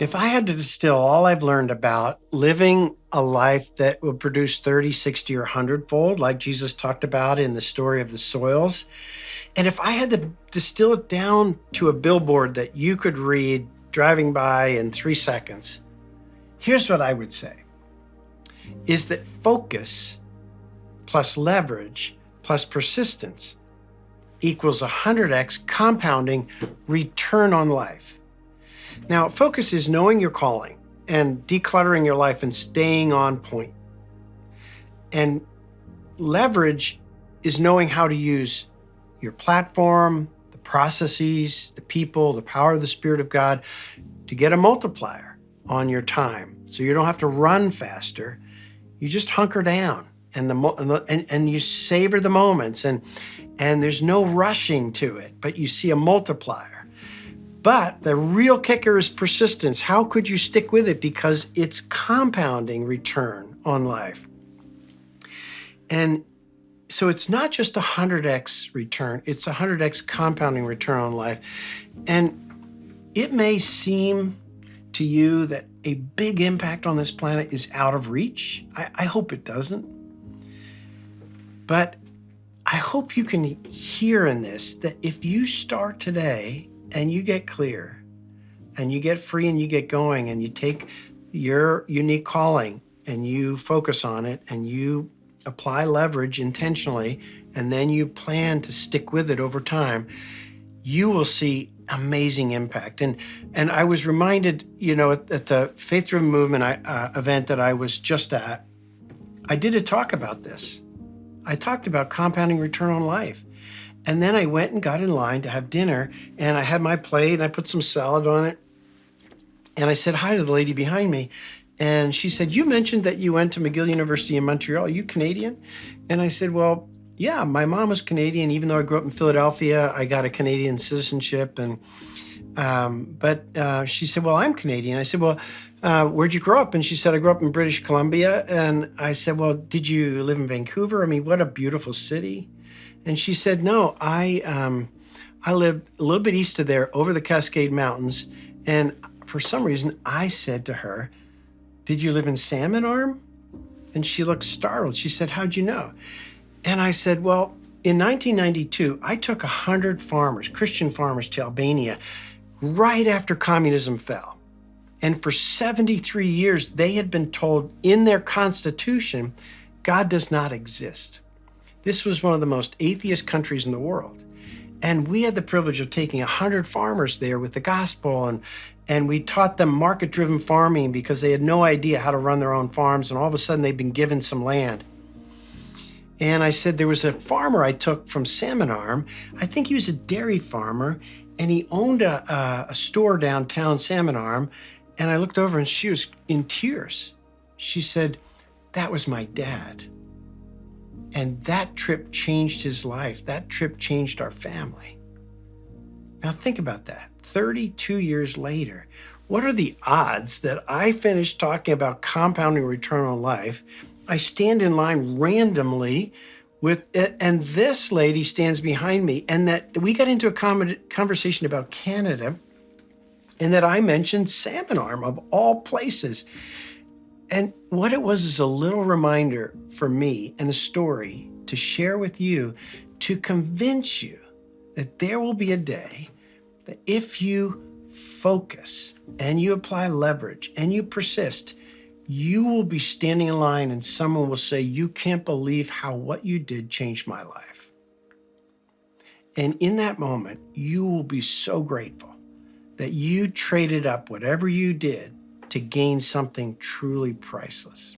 If I had to distill all I've learned about living a life that will produce 30, 60, or 100-fold, like Jesus talked about in the story of the soils, and if I had to distill it down to a billboard that you could read driving by in 3 seconds, here's what I would say, is that focus plus leverage plus persistence equals 100x compounding return on life. Now, focus is knowing your calling and decluttering your life and staying on point. And leverage is knowing how to use your platform, the processes, the people, the power of the Spirit of God to get a multiplier on your time. So you don't have to run faster. You just hunker down and you savor the moments and there's no rushing to it, but you see a multiplier. But the real kicker is persistence. How could you stick with it? Because it's compounding return on life. And so it's not just a 100x return, it's a 100x compounding return on life. And it may seem to you that a big impact on this planet is out of reach. I hope it doesn't. But I hope you can hear in this that if you start today and you get clear and you get free and you get going and you take your unique calling and you focus on it and you apply leverage intentionally and then you plan to stick with it over time, you will see amazing impact. And I was reminded, at the Faith Driven Movement event that I was just at, I did a talk about this. I talked about compounding return on life. And then I went and got in line to have dinner, and I had my plate, and I put some salad on it. And I said hi to the lady behind me, and she said, "You mentioned that you went to McGill University in Montreal. Are you Canadian?" And I said, "Well, yeah, my mom was Canadian. Even though I grew up in Philadelphia, I got a Canadian citizenship." And she said, "Well, I'm Canadian." I said, "Well, where'd you grow up?" And she said, "I grew up in British Columbia." And I said, "Well, did you live in Vancouver? I mean, what a beautiful city." And she said, "No, I lived a little bit east of there, over the Cascade Mountains." And for some reason, I said to her, "Did you live in Salmon Arm?" And she looked startled. She said, "How'd you know?" And I said, "Well, in 1992, I took 100 farmers, Christian farmers, to Albania right after communism fell. And for 73 years, they had been told in their constitution, God does not exist. This was one of the most atheist countries in the world. And we had the privilege of taking 100 farmers there with the gospel, and we taught them market-driven farming because they had no idea how to run their own farms, and all of a sudden they'd been given some land. And I said, there was a farmer I took from Salmon Arm. I think he was a dairy farmer, and he owned a store downtown Salmon Arm. And I looked over and she was in tears. She said, "That was my dad. And that trip changed his life. That trip changed our family." Now think about that. 32 years later, what are the odds that I finished talking about compounding return on life? I stand in line randomly with it, and this lady stands behind me, and that we got into a conversation about Canada, and that I mentioned Salmon Arm of all places. And what it was is a little reminder for me and a story to share with you to convince you that there will be a day that if you focus and you apply leverage and you persist, you will be standing in line and someone will say, "You can't believe how what you did changed my life." And in that moment, you will be so grateful that you traded up whatever you did to gain something truly priceless.